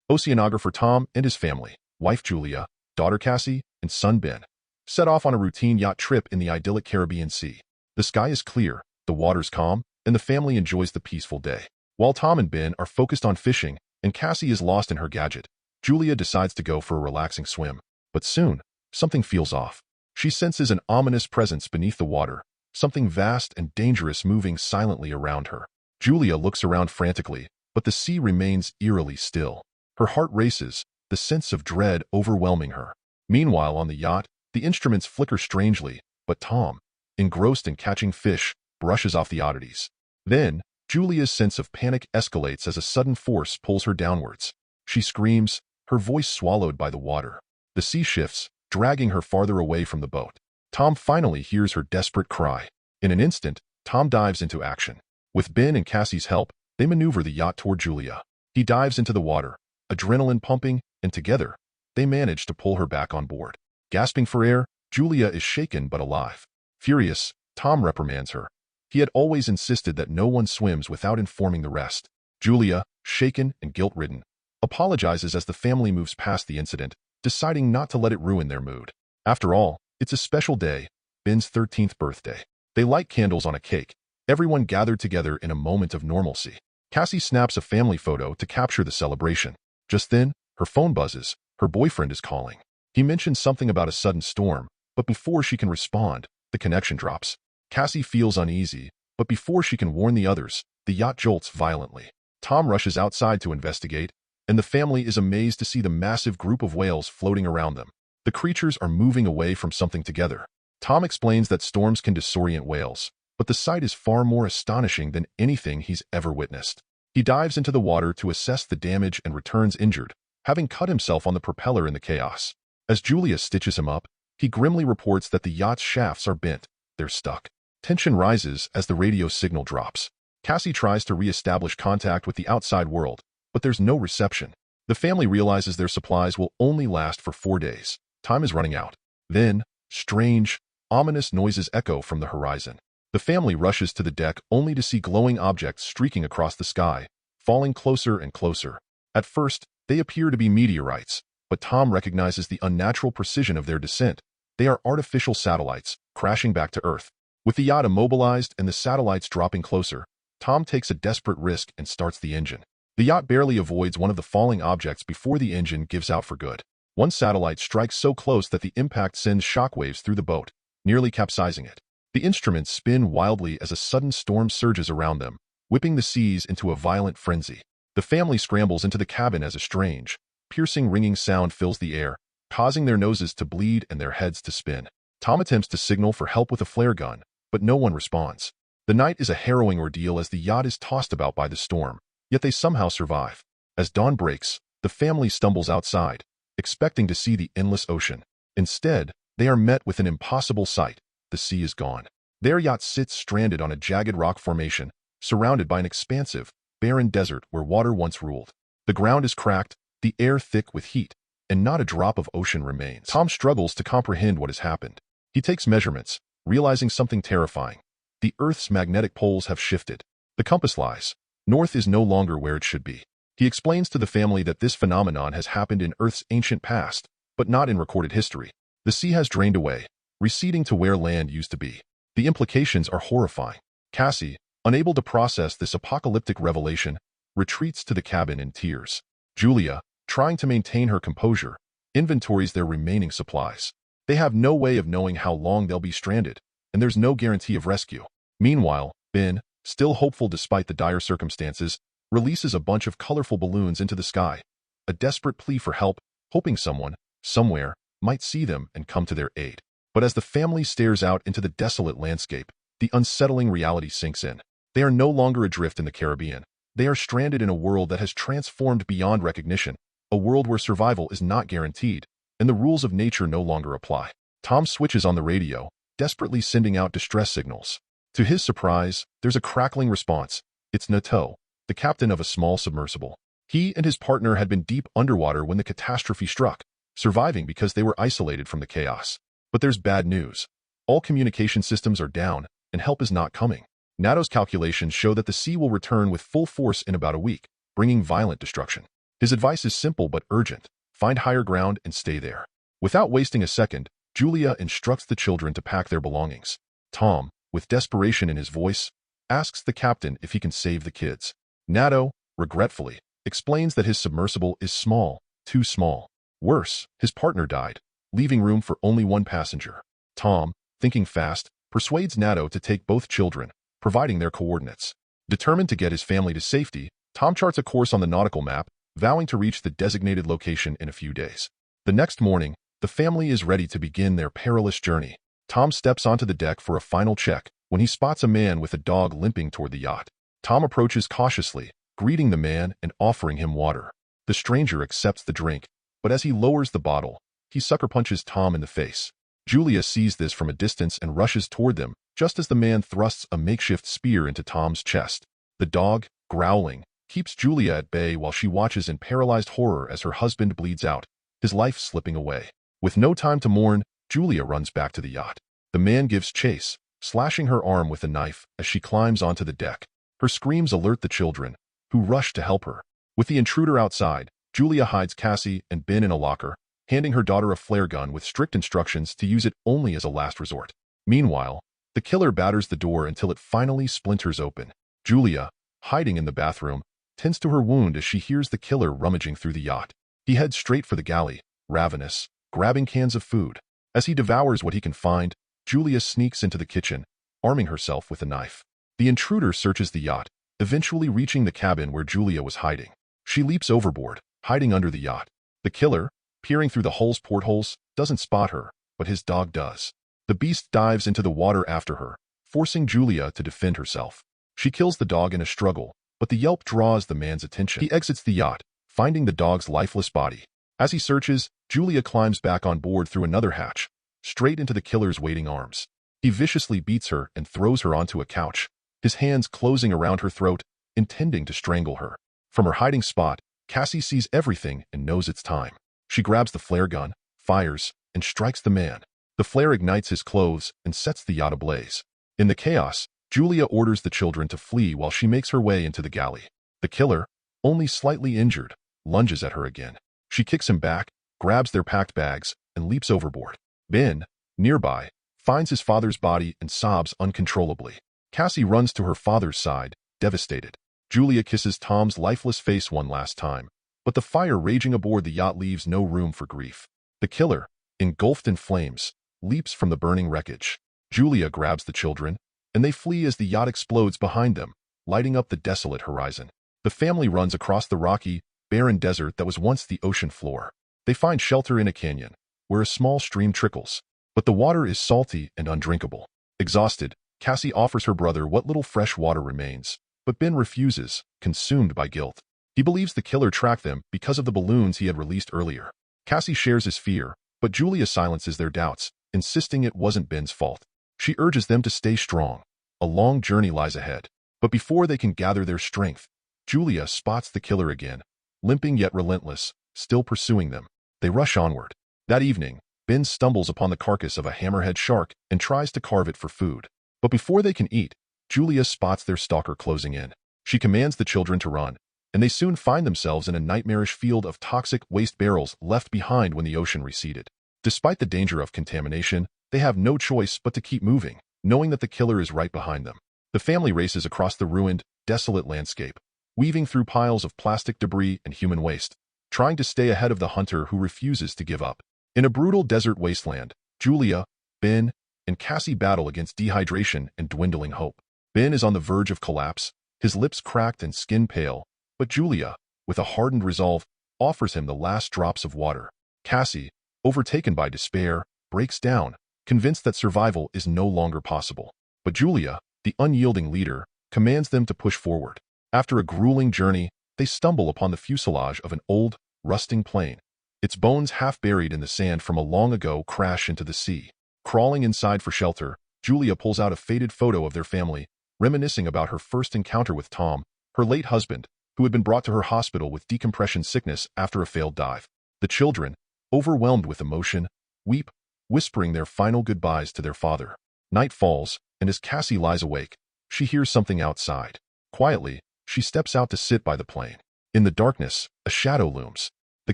Oceanographer Tom and his family, wife Julia, daughter Cassie, and son Ben, set off on a routine yacht trip in the idyllic Caribbean Sea. The sky is clear, the water's calm, and the family enjoys the peaceful day. While Tom and Ben are focused on fishing and Cassie is lost in her gadget, Julia decides to go for a relaxing swim. But soon, something feels off. She senses an ominous presence beneath the water, something vast and dangerous moving silently around her. Julia looks around frantically, but the sea remains eerily still. Her heart races, the sense of dread overwhelming her. Meanwhile, on the yacht, the instruments flicker strangely, but Tom, engrossed in catching fish, brushes off the oddities. Then, Julia's sense of panic escalates as a sudden force pulls her downwards. She screams, her voice swallowed by the water. The sea shifts, dragging her farther away from the boat. Tom finally hears her desperate cry. In an instant, Tom dives into action. With Ben and Cassie's help, they maneuver the yacht toward Julia. He dives into the water, adrenaline pumping, and together, they manage to pull her back on board. Gasping for air, Julia is shaken but alive. Furious, Tom reprimands her. He had always insisted that no one swims without informing the rest. Julia, shaken and guilt-ridden, apologizes as the family moves past the incident, deciding not to let it ruin their mood. After all, it's a special day, Ben's 13th birthday. They light candles on a cake, everyone gathered together in a moment of normalcy. Cassie snaps a family photo to capture the celebration. Just then, her phone buzzes. Her boyfriend is calling. He mentions something about a sudden storm, but before she can respond, the connection drops. Cassie feels uneasy, but before she can warn the others, the yacht jolts violently. Tom rushes outside to investigate, and the family is amazed to see the massive group of whales floating around them. The creatures are moving away from something together. Tom explains that storms can disorient whales, but the sight is far more astonishing than anything he's ever witnessed. He dives into the water to assess the damage and returns injured, having cut himself on the propeller in the chaos. As Julia stitches him up, he grimly reports that the yacht's shafts are bent. They're stuck. Tension rises as the radio signal drops. Cassie tries to re-establish contact with the outside world, but there's no reception. The family realizes their supplies will only last for 4 days. Time is running out. Then, strange, ominous noises echo from the horizon. The family rushes to the deck only to see glowing objects streaking across the sky, falling closer and closer. At first, they appear to be meteorites, but Tom recognizes the unnatural precision of their descent. They are artificial satellites, crashing back to Earth. With the yacht immobilized and the satellites dropping closer, Tom takes a desperate risk and starts the engine. The yacht barely avoids one of the falling objects before the engine gives out for good. One satellite strikes so close that the impact sends shockwaves through the boat, nearly capsizing it. The instruments spin wildly as a sudden storm surges around them, whipping the seas into a violent frenzy. The family scrambles into the cabin as a strange, piercing ringing sound fills the air, causing their noses to bleed and their heads to spin. Tom attempts to signal for help with a flare gun, but no one responds. The night is a harrowing ordeal as the yacht is tossed about by the storm, yet they somehow survive. As dawn breaks, the family stumbles outside, expecting to see the endless ocean. Instead, they are met with an impossible sight. The sea is gone. Their yacht sits stranded on a jagged rock formation, surrounded by an expansive, barren desert where water once ruled. The ground is cracked, the air thick with heat, and not a drop of ocean remains. Tom struggles to comprehend what has happened. He takes measurements, realizing something terrifying. The Earth's magnetic poles have shifted. The compass lies. North is no longer where it should be. He explains to the family that this phenomenon has happened in Earth's ancient past, but not in recorded history. The sea has drained away, receding to where land used to be. The implications are horrifying. Cassie, unable to process this apocalyptic revelation, retreats to the cabin in tears. Julia, trying to maintain her composure, inventories their remaining supplies. They have no way of knowing how long they'll be stranded, and there's no guarantee of rescue. Meanwhile, Ben, still hopeful despite the dire circumstances, releases a bunch of colorful balloons into the sky, a desperate plea for help, hoping someone, somewhere, might see them and come to their aid. But as the family stares out into the desolate landscape, the unsettling reality sinks in. They are no longer adrift in the Caribbean. They are stranded in a world that has transformed beyond recognition, a world where survival is not guaranteed, and the rules of nature no longer apply. Tom switches on the radio, desperately sending out distress signals. To his surprise, there's a crackling response. It's Nato, the captain of a small submersible. He and his partner had been deep underwater when the catastrophe struck, surviving because they were isolated from the chaos. But there's bad news. All communication systems are down, and help is not coming. NATO's calculations show that the sea will return with full force in about a week, bringing violent destruction. His advice is simple but urgent. Find higher ground and stay there. Without wasting a second, Julia instructs the children to pack their belongings. Tom, with desperation in his voice, asks the captain if he can save the kids. Nato, regretfully, explains that his submersible is small, too small. Worse, his partner died, leaving room for only one passenger. Tom, thinking fast, persuades Nato to take both children, providing their coordinates. Determined to get his family to safety, Tom charts a course on the nautical map, vowing to reach the designated location in a few days. The next morning, the family is ready to begin their perilous journey. Tom steps onto the deck for a final check when he spots a man with a dog limping toward the yacht. Tom approaches cautiously, greeting the man and offering him water. The stranger accepts the drink, but as he lowers the bottle, he sucker punches Tom in the face. Julia sees this from a distance and rushes toward them, just as the man thrusts a makeshift spear into Tom's chest. The dog, growling, keeps Julia at bay while she watches in paralyzed horror as her husband bleeds out, his life slipping away. With no time to mourn, Julia runs back to the yacht. The man gives chase, slashing her arm with a knife as she climbs onto the deck. Her screams alert the children, who rush to help her. With the intruder outside, Julia hides Cassie and Ben in a locker, handing her daughter a flare gun with strict instructions to use it only as a last resort. Meanwhile, the killer batters the door until it finally splinters open. Julia, hiding in the bathroom, tends to her wound as she hears the killer rummaging through the yacht. He heads straight for the galley, ravenous, grabbing cans of food. As he devours what he can find, Julia sneaks into the kitchen, arming herself with a knife. The intruder searches the yacht, eventually reaching the cabin where Julia was hiding. She leaps overboard, hiding under the yacht. The killer, peering through the hull's portholes, doesn't spot her, but his dog does. The beast dives into the water after her, forcing Julia to defend herself. She kills the dog in a struggle, but the yelp draws the man's attention. He exits the yacht, finding the dog's lifeless body. As he searches, Julia climbs back on board through another hatch, straight into the killer's waiting arms. He viciously beats her and throws her onto a couch, his hands closing around her throat, intending to strangle her. From her hiding spot, Cassie sees everything and knows it's time. She grabs the flare gun, fires, and strikes the man. The flare ignites his clothes and sets the yacht ablaze. In the chaos, Julia orders the children to flee while she makes her way into the galley. The killer, only slightly injured, lunges at her again. She kicks him back, grabs their packed bags, and leaps overboard. Ben, nearby, finds his father's body and sobs uncontrollably. Cassie runs to her father's side, devastated. Julia kisses Tom's lifeless face one last time, but the fire raging aboard the yacht leaves no room for grief. The killer, engulfed in flames, leaps from the burning wreckage. Julia grabs the children, and they flee as the yacht explodes behind them, lighting up the desolate horizon. The family runs across the rocky, barren desert that was once the ocean floor. They find shelter in a canyon, where a small stream trickles, but the water is salty and undrinkable. Exhausted, Cassie offers her brother what little fresh water remains, but Ben refuses, consumed by guilt. He believes the killer tracked them because of the balloons he had released earlier. Cassie shares his fear, but Julia silences their doubts, insisting it wasn't Ben's fault. She urges them to stay strong. A long journey lies ahead. But before they can gather their strength, Julia spots the killer again, limping yet relentless, still pursuing them. They rush onward. That evening, Ben stumbles upon the carcass of a hammerhead shark and tries to carve it for food. But before they can eat, Julia spots their stalker closing in. She commands the children to run, and they soon find themselves in a nightmarish field of toxic waste barrels left behind when the ocean receded. Despite the danger of contamination, they have no choice but to keep moving, knowing that the killer is right behind them. The family races across the ruined, desolate landscape, weaving through piles of plastic debris and human waste, trying to stay ahead of the hunter who refuses to give up. In a brutal desert wasteland, Julia, Ben, and Cassie battle against dehydration and dwindling hope. Ben is on the verge of collapse, his lips cracked and skin pale, but Julia, with a hardened resolve, offers him the last drops of water. Cassie, overtaken by despair, breaks down, convinced that survival is no longer possible. But Julia, the unyielding leader, commands them to push forward. After a grueling journey, they stumble upon the fuselage of an old, rusting plane. Its bones half buried in the sand from a long ago crash into the sea. Crawling inside for shelter, Julia pulls out a faded photo of their family, reminiscing about her first encounter with Tom, her late husband, who had been brought to her hospital with decompression sickness after a failed dive. The children, overwhelmed with emotion, weep, whispering their final goodbyes to their father. Night falls, and as Cassie lies awake, she hears something outside. Quietly, she steps out to sit by the plane. In the darkness, a shadow looms. The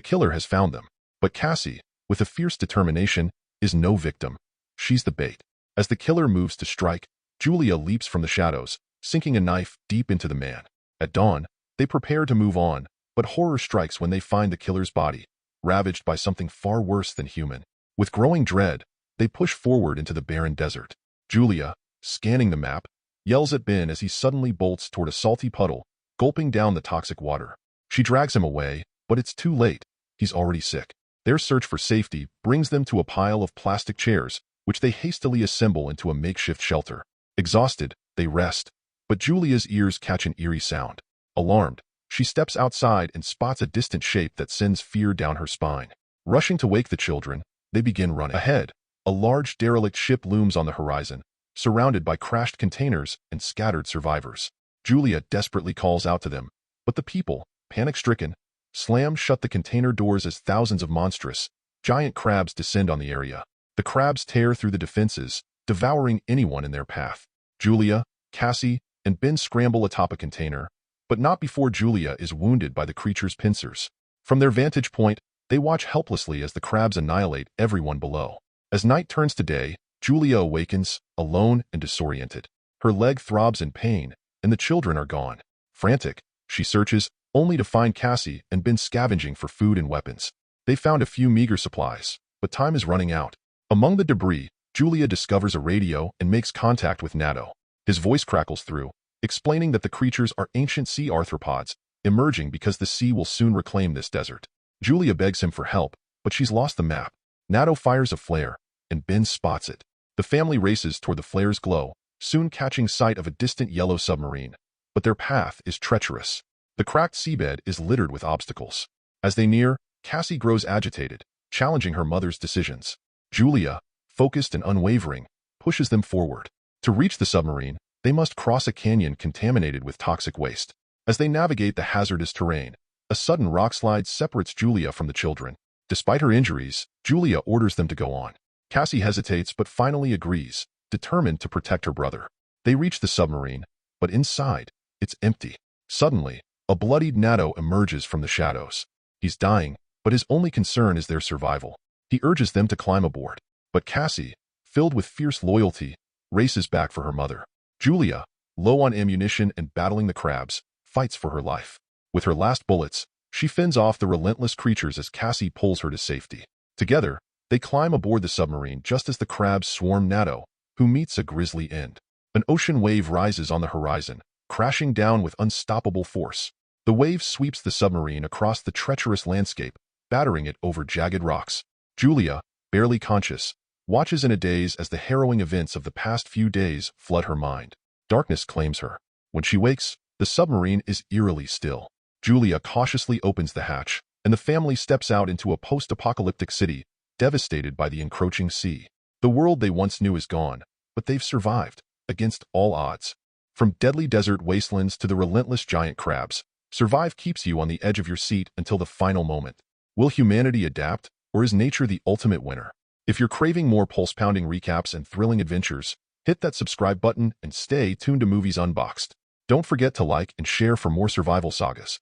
killer has found them. But Cassie, with a fierce determination, is no victim. She's the bait. As the killer moves to strike, Julia leaps from the shadows, sinking a knife deep into the man. At dawn, they prepare to move on, but horror strikes when they find the killer's body, ravaged by something far worse than human. With growing dread, they push forward into the barren desert. Julia, scanning the map, yells at Ben as he suddenly bolts toward a salty puddle, gulping down the toxic water. She drags him away, but it's too late. He's already sick. Their search for safety brings them to a pile of plastic chairs, which they hastily assemble into a makeshift shelter. Exhausted, they rest, but Julia's ears catch an eerie sound. Alarmed, she steps outside and spots a distant shape that sends fear down her spine. Rushing to wake the children, they begin running. Ahead, a large derelict ship looms on the horizon, surrounded by crashed containers and scattered survivors. Julia desperately calls out to them, but the people, panic-stricken, slam shut the container doors as thousands of monstrous, giant crabs descend on the area. The crabs tear through the defenses, devouring anyone in their path. Julia, Cassie, and Ben scramble atop a container, but not before Julia is wounded by the creature's pincers. From their vantage point, they watch helplessly as the crabs annihilate everyone below. As night turns to day, Julia awakens, alone and disoriented. Her leg throbs in pain, and the children are gone. Frantic, she searches, only to find Cassie and Ben scavenging for food and weapons. They found a few meager supplies, but time is running out. Among the debris, Julia discovers a radio and makes contact with Nato. His voice crackles through, explaining that the creatures are ancient sea arthropods, emerging because the sea will soon reclaim this desert. Julia begs him for help, but she's lost the map. Nato fires a flare, and Ben spots it. The family races toward the flare's glow, soon catching sight of a distant yellow submarine. But their path is treacherous. The cracked seabed is littered with obstacles. As they near, Cassie grows agitated, challenging her mother's decisions. Julia, focused and unwavering, pushes them forward. To reach the submarine, they must cross a canyon contaminated with toxic waste. As they navigate the hazardous terrain, a sudden rockslide separates Julia from the children. Despite her injuries, Julia orders them to go on. Cassie hesitates but finally agrees, determined to protect her brother. They reach the submarine, but inside, it's empty. Suddenly, a bloodied Nato emerges from the shadows. He's dying, but his only concern is their survival. He urges them to climb aboard, but Cassie, filled with fierce loyalty, races back for her mother. Julia, low on ammunition and battling the crabs, fights for her life. With her last bullets, she fends off the relentless creatures as Cassie pulls her to safety. Together, they climb aboard the submarine just as the crabs swarm Nato, who meets a grisly end. An ocean wave rises on the horizon, crashing down with unstoppable force. The wave sweeps the submarine across the treacherous landscape, battering it over jagged rocks. Julia, barely conscious, watches in a daze as the harrowing events of the past few days flood her mind. Darkness claims her. When she wakes, the submarine is eerily still. Julia cautiously opens the hatch, and the family steps out into a post-apocalyptic city, devastated by the encroaching sea. The world they once knew is gone, but they've survived, against all odds. From deadly desert wastelands to the relentless giant crabs, survive keeps you on the edge of your seat until the final moment. Will humanity adapt, or is nature the ultimate winner? If you're craving more pulse-pounding recaps and thrilling adventures, hit that subscribe button and stay tuned to Movies Unboxed. Don't forget to like and share for more survival sagas.